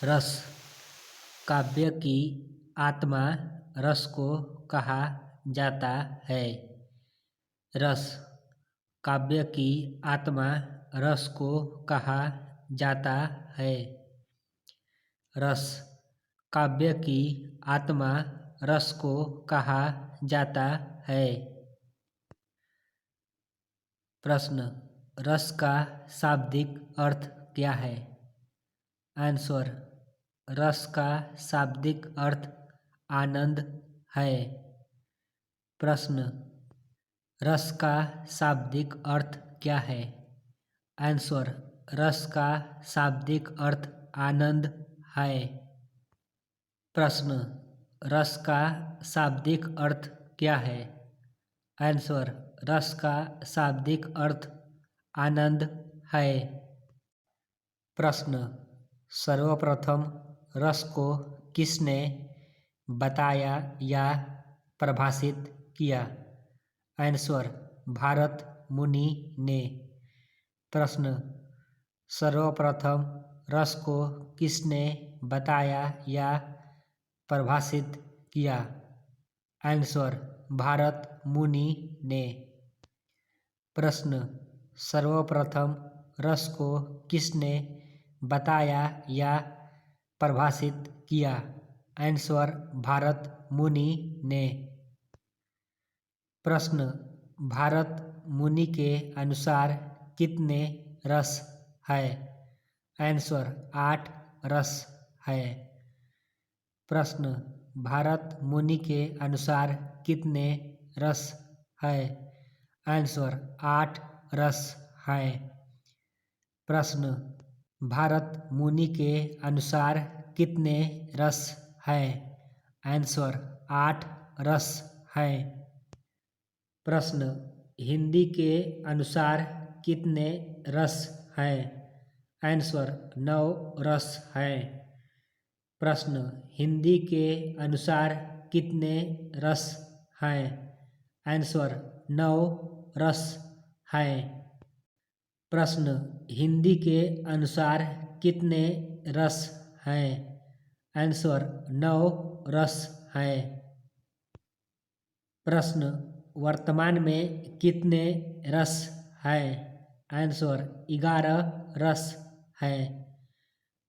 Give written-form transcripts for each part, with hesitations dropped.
रस काव्य की आत्मा रस को कहा जाता है। रस काव्य की आत्मा रस को कहा जाता है। रस काव्य की आत्मा रस को कहा जाता है। प्रश्न, रस का शाब्दिक अर्थ क्या है? आंसर, रस का शाब्दिक अर्थ आनंद है। प्रश्न, रस का शाब्दिक अर्थ क्या है? आंसर, रस का शाब्दिक अर्थ आनंद है। प्रश्न, रस का शाब्दिक अर्थ क्या है? आंसर, रस का शाब्दिक अर्थ आनंद है। प्रश्न, सर्वप्रथम रस को किसने बताया या परिभाषित किया? आंसर, भारत मुनि ने। प्रश्न, सर्वप्रथम रस को किसने बताया या परिभाषित किया? आंसर, भारत मुनि ने। प्रश्न, सर्वप्रथम रस को किसने बताया या परिभाषित किया? आंसर, भारत मुनि ने। प्रश्न, भारत मुनि के अनुसार कितने रस है? आंसर, 8 रस है। प्रश्न, भारत मुनि के अनुसार कितने रस है? आंसर, 8 रस है। प्रश्न, भारत मुनि के अनुसार कितने रस है? आंसर, 8 रस है। प्रश्न, हिंदी के अनुसार कितने रस है? आंसर, 9 रस है। प्रश्न, हिंदी के अनुसार कितने रस हैं? आंसर, 9 रस है। प्रश्न, हिंदी के अनुसार कितने रस हैं? आंसर, 9 रस है। प्रश्न, वर्तमान में कितने रस हैं? आंसर, 11 रस है।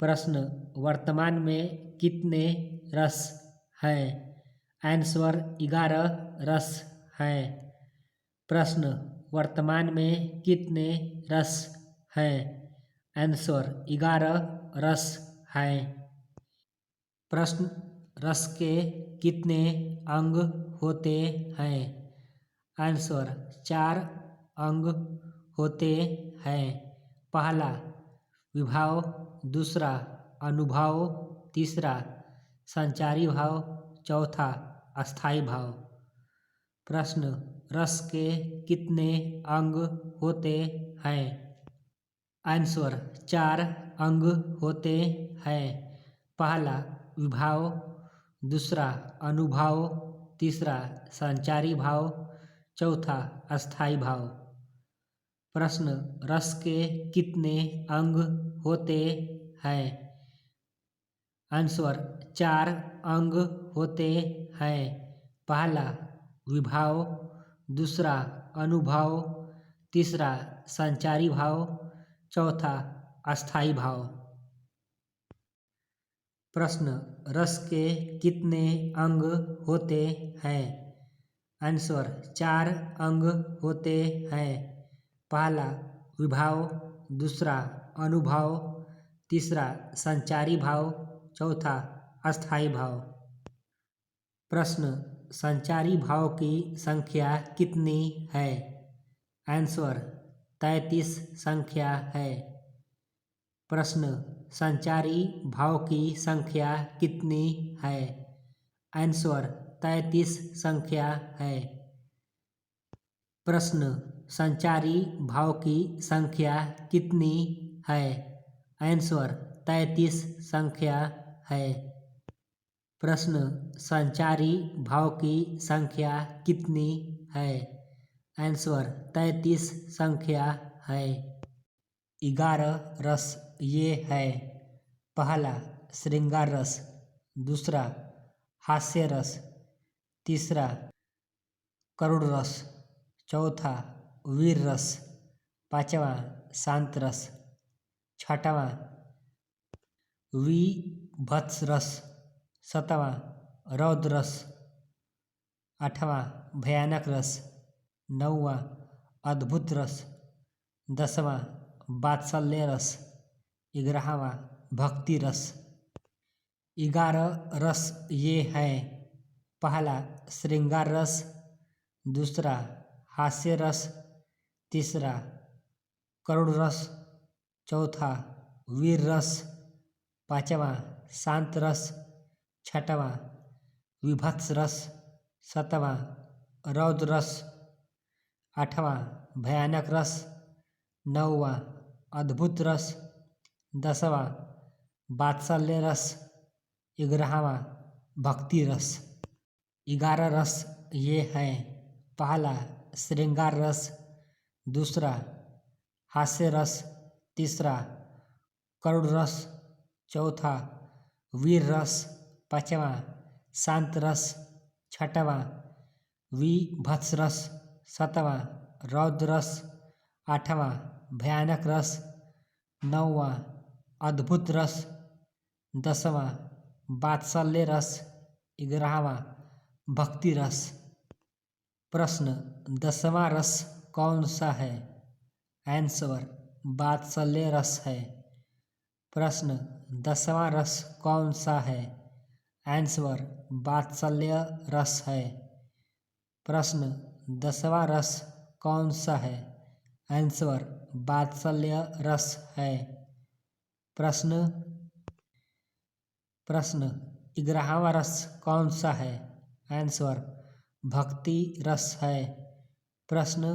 प्रश्न, वर्तमान में कितने रस हैं? आंसर, 11 रस है। प्रश्न, वर्तमान में कितने रस हैं? आंसर, 11 रस है। प्रश्न, रस के कितने अंग होते हैं? आंसर, 4 अंग होते हैं। पहला विभाव, दूसरा अनुभाव, तीसरा संचारी भाव, चौथा अस्थाई भाव। प्रश्न, रस के कितने अंग होते हैं? आंसर, 4 अंग होते हैं। पहला विभाव, दूसरा अनुभाव, तीसरा संचारी भाव, चौथा अस्थाई भाव। प्रश्न, रस के कितने अंग होते हैं? आंसर, 4 अंग होते हैं। पहला विभाव, दूसरा अनुभाव, तीसरा संचारी भाव, चौथा अस्थाई भाव। प्रश्न, रस के कितने अंग होते हैं? आंसर, 4 अंग होते हैं। पहला विभाव, दूसरा अनुभाव, तीसरा संचारी भाव, चौथा अस्थाई भाव। प्रश्न, संचारी भाव की संख्या कितनी है? आंसर, 33 संख्या है। प्रश्न, संचारी भाव की संख्या कितनी है? आंसर, 33 संख्या है। प्रश्न, संचारी भाव की संख्या कितनी है? आंसर, 33 संख्या है। प्रश्न, संचारी भाव की संख्या कितनी है? आंसर, 33 संख्या है। 11 रस ये है। पहला श्रृंगार रस, दूसरा हास्य रस, तीसरा करुण रस, चौथा वीर रस, पांचवा शांत रस, छठवां विभत्स रस, सातवां रौद्र रस, आठवां भयानक रस, नौवां अद्भुत रस, 10वां वात्सल्य रस, 11वां भक्ति रस। 11 रस ये हैं: पहला श्रृंगार रस, दूसरा हास्य रस, तीसरा करुण रस, चौथा वीर रस, पांचवां शांत रस, छठवां विभत्स रस, सातवां रौद्र रस, आठवां भयानक रस, नौवां अद्भुत रस, 10वां वात्सल्य रस, 11वां भक्ति रस। 11 रस ये हैं: पहला श्रृंगार रस, दूसरा हास्य रस, तीसरा करुण रस, चौथा वीर रस, पांचवां शांत रस, छठवां विभत्स रस, सातवां रौद्र रस, आठवां भयानक रस, नौवां अद्भुत रस, 10वां वात्सल्य रस, 11वां भक्ति रस। प्रश्न: 10वां रस कौन सा है? आंसर: वात्सल्य रस है। प्रश्न: 10वां रस कौन सा है? आंसर: वात्सल्य रस है। प्रश्न: 10वां रस कौन सा है? आंसर: वात्सल्य रस है। प्रश्न 11वां रस कौन सा है? आंसर: भक्ति रस है। प्रश्न: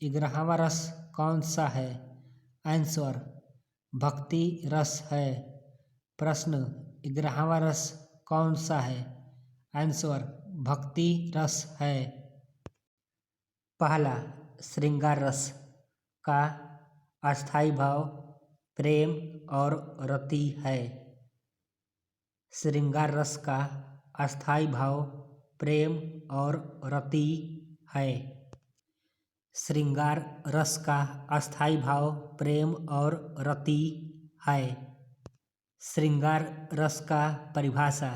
11वां रस कौन सा है? आंसर: भक्ति रस है। प्रश्न: 11वां रस कौन सा है? आंसर: भक्ति रस है। पहला श्रृंगार रस का अस्थायी भाव प्रेम और रति है। श्रृंगार रस का अस्थायी भाव प्रेम और रति है। श्रृंगार रस का अस्थायी भाव प्रेम और रति है। श्रृंगार रस का परिभाषा: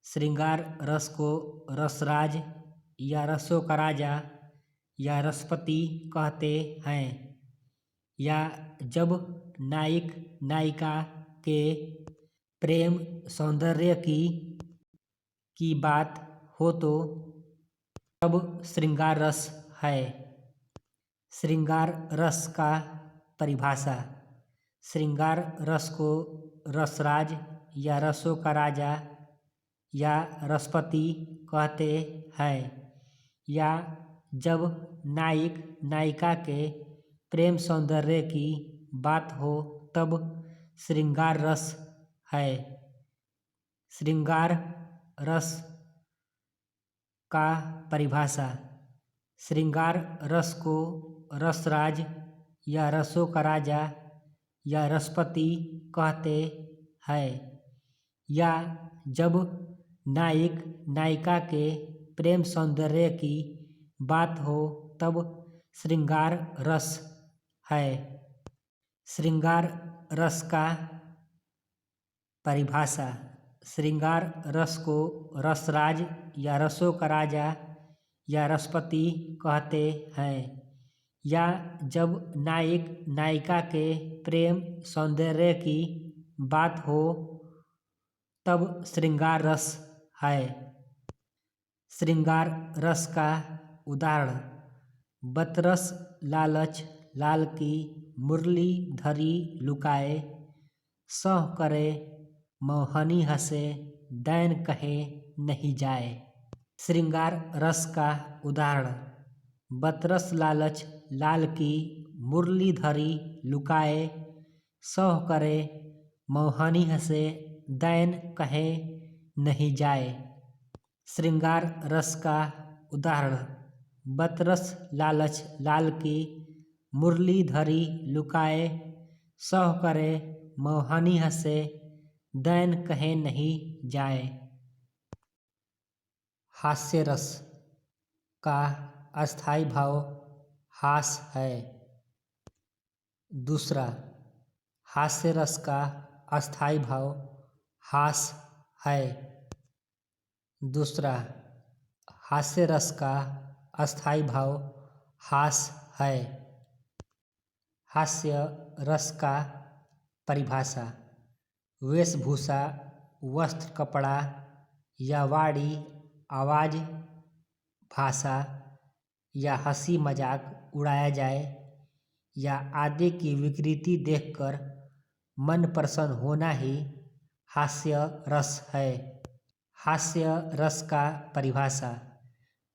श्रृंगार रस को रसराज या रसों का राजा या रसपति कहते हैं। या जब नायक नायिका के प्रेम सौंदर्य की बात हो तो तब श्रृंगार रस है। श्रृंगार रस का परिभाषा: श्रृंगार रस को रसराज या रसों का राजा या रसपति कहते हैं। या जब नायक नायिका के प्रेम सौंदर्य की बात हो तब श्रृंगार रस है। श्रृंगार रस का परिभाषा: श्रृंगार रस को रसराज या रसों का राजा या रसपति कहते हैं। या जब नायक नायिका के प्रेम सौंदर्य की बात हो तब श्रृंगार रस है। श्रृंगार रस का परिभाषा: श्रृंगार रस को रसराज या रसों का राजा या रसपति कहते हैं। या जब नायक नायिका के प्रेम सौंदर्य की बात हो तब श्रृंगार रस है। श्रृंगार रस का उदाहरण: बदरस लालच लाल की मुरली धरी लुकाए, सह करे मोहनी हंसे दैन कहे नहीं जाए। श्रृंगार रस का उदाहरण: बदरस लालच लाल की मुरली धरी लुकाए, सह करे मोहनी हंसे दैन कहे नहीं जाए। श्रृंगार रस का उदाहरण: बदरस लालच लाल की मुरली धरी लुकाए, सह करे मोहनी हंसे दैन कहे नहीं जाए। हास्य रस का अस्थाई भाव हास है। दूसरा, हास्य रस का अस्थाई भाव हास है। दूसरा, हास्य रस का अस्थाई भाव हास है। हास्य रस का परिभाषा: वेशभूषा, वस्त्र, कपड़ा या वाणी, आवाज़, भाषा या हंसी मजाक उड़ाया जाए या आदि की विकृति देखकर मन प्रसन्न होना ही हास्य रस है। हास्य रस का परिभाषा: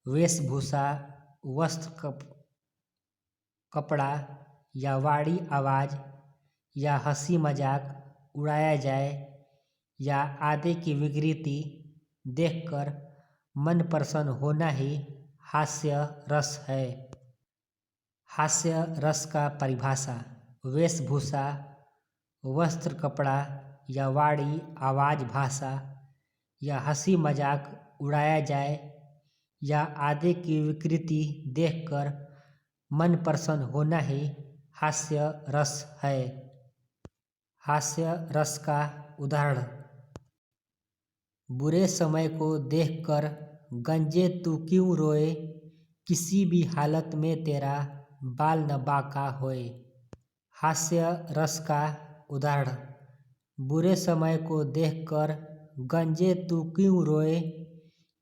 वेशभूषा, वस्त्र, कपड़ा या वाणी, आवाज़ या हंसी मजाक उड़ाया जाए या आदि की विकृति देखकर मन प्रसन्न होना ही हास्य रस है। हास्य रस का परिभाषा: वेशभूषा, वस्त्र, कपड़ा या वाणी, आवाज़, भाषा या हंसी मजाक उड़ाया जाए या आदि की विकृति देखकर मन प्रसन्न होना ही हास्य रस है। हास्य रस का उदाहरण: बुरे समय को देखकर गंजे तू क्यों रोए, किसी भी हालत में तेरा बाल न बांका होए। हास्य रस का उदाहरण: बुरे समय को देखकर गंजे तू क्यों रोए,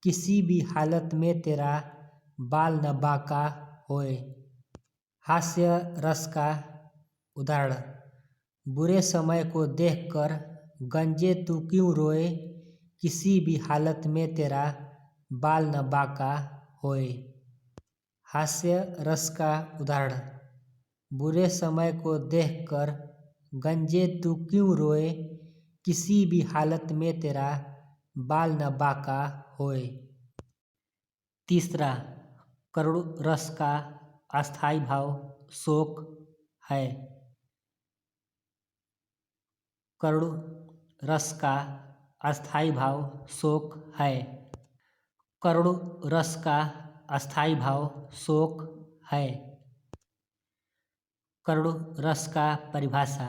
किसी भी हालत में तेरा बाल न बांका होए। हास्य रस का उदाहरण: बुरे समय को देखकर गंजे तू क्यों रोए, किसी भी हालत में तेरा बाल न बांका होए। हास्य रस का उदाहरण: बुरे समय को देखकर गंजे तू क्यों रोए, किसी भी हालत में तेरा बाल न बांका होए। तीसरा, करुण रस का अस्थाई भाव शोक है। करुण रस का अस्थाई भाव शोक है। करुण रस का अस्थाई भाव शोक है। करुण रस का परिभाषा: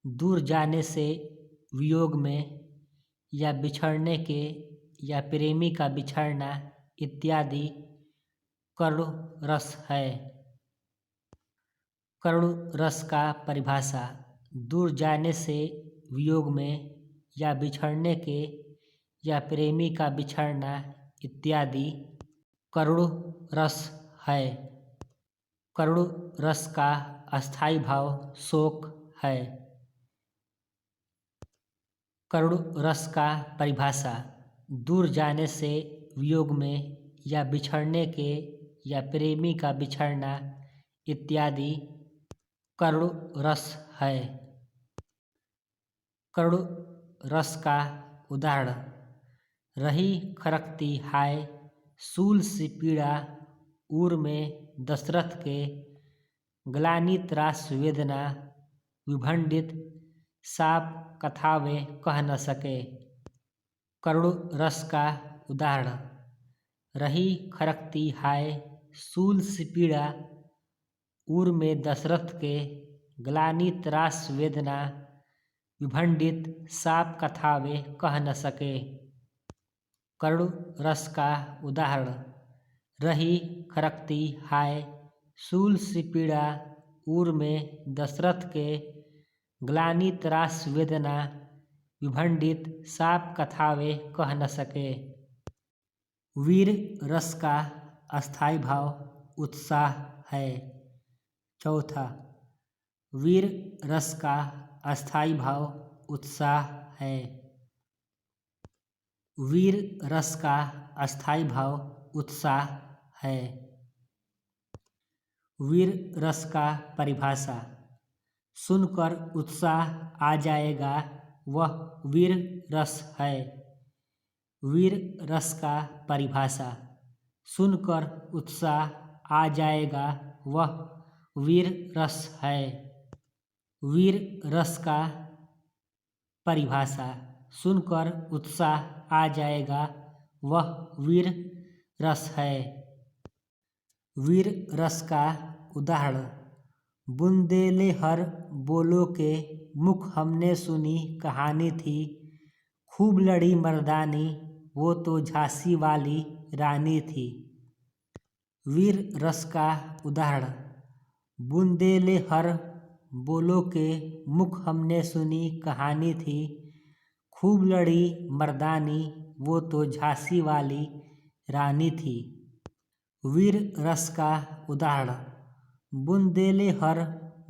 दूर जाने से, वियोग में या बिछड़ने के या प्रेमी का बिछड़ना इत्यादि करुण रस है। करुण रस का परिभाषा: दूर जाने से, वियोग में या बिछड़ने के या प्रेमी का बिछड़ना इत्यादि करुण रस है। करुण रस का अस्थाई भाव शोक है। करुण रस का परिभाषा: दूर जाने से, वियोग में या बिछड़ने के या प्रेमी का बिछड़ना इत्यादि करुण रस है। करुण रस का उदाहरण: रही खरकती हाय, सूल सी पीड़ा, उर में दशरथ के, ग्लानि त्रास वेदना, विभंडित साप कथा वे कह न सके। करुण रस का उदाहरण: रही खरकती हाय, सूल सी पीड़ा, उर में दशरथ के, ग्लानि त्रास वेदना, विभंडित साप कथा वे कह न सके। करुण रस का उदाहरण: रही खरकती हाय, सूल सी पीड़ा, उर में दशरथ के, ग्लानि त्रास वेदना, विभंडित साप कथा वे कह न सके। वीर रस का अस्थाई भाव उत्साह है। चौथा, वीर रस का अस्थाई भाव उत्साह है। वीर रस का अस्थाई भाव उत्साह है। वीर रस का परिभाषा: सुनकर उत्साह आ जाएगा, वह वीर रस है। वीर रस का परिभाषा: सुनकर उत्साह आ जाएगा, वह वीर रस है। वीर रस का परिभाषा। सुनकर उत्साह आ जाएगा, वह वीर रस है। वीर रस का उदाहरण। बुंदेलहर बोलो के मुख हमने सुनी कहानी थी, खूब लड़ी मर्दानी वो तो झांसी वाली रानी थी। वीर रस का उदाहरण। बुंदेलहर बोलो के मुख हमने सुनी कहानी थी, खूब लड़ी मर्दानी वो तो झांसी वाली रानी थी। वीर रस का उदाहरण। बुंदेलहर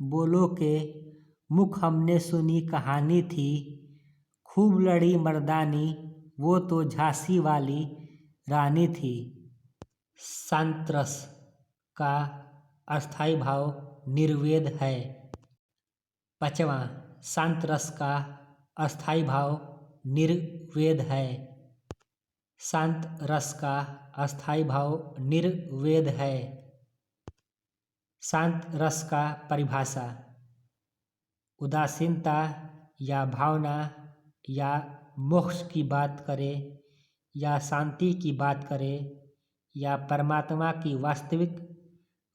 बोलो के मुख हमने सुनी कहानी थी, खूब लड़ी मर्दानी वो तो झांसी वाली रानी थी। शांत रस का अस्थायी भाव निर्वेद है। पाँचवां, शांत रस का अस्थायी भाव निर्वेद है। शांत रस का अस्थायी भाव निर्वेद है। शांत रस का परिभाषा। उदासीनता या भावना या मोक्ष की बात करे या शांति की बात करे या परमात्मा की वास्तविक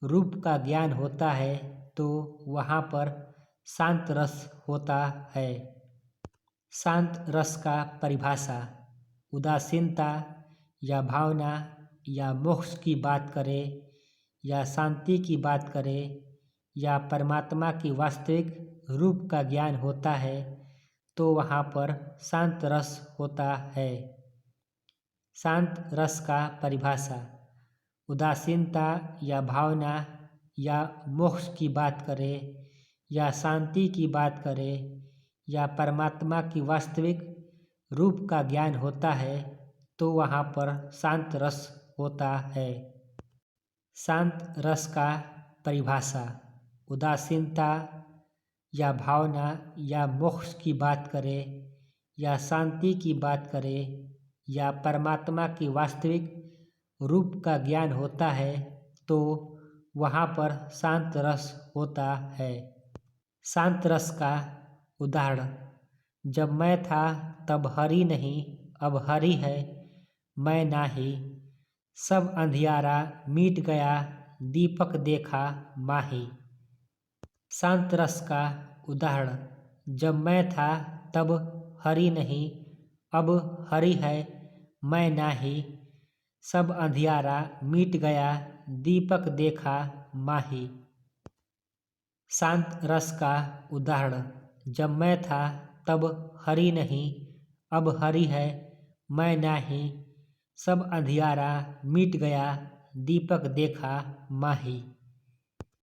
रूप का ज्ञान होता है तो वहाँ पर शांत रस होता है। शांत रस का परिभाषा। उदासीनता या भावना या मोक्ष की बात करे या शांति की बात करे या परमात्मा की वास्तविक रूप का ज्ञान होता है तो वहाँ पर शांत रस होता है। शांत रस का परिभाषा। उदासीनता या भावना या मोक्ष की बात करे या शांति की बात करे या परमात्मा की वास्तविक रूप का ज्ञान होता है तो वहाँ पर शांत रस होता है। शांत रस का परिभाषा। उदासीनता या भावना या मोक्ष की बात करे या शांति की बात करे या परमात्मा की वास्तविक रूप का ज्ञान होता है तो वहाँ पर शांत रस होता है। शांत रस का उदाहरण। जब मैं था तब हरि नहीं, अब हरि है मैं नाही, सब अंधियारा मिट गया दीपक देखा माही। शांत रस का उदाहरण। जब मैं था तब हरि नहीं, अब हरि है मैं नाही, सब अंधियारा मिट गया दीपक देखा माही। शांत रस का उदाहरण। जब मैं था तब हरि नहीं, अब हरि है मैं नाही, सब अंधियारा मिट गया दीपक देखा माही।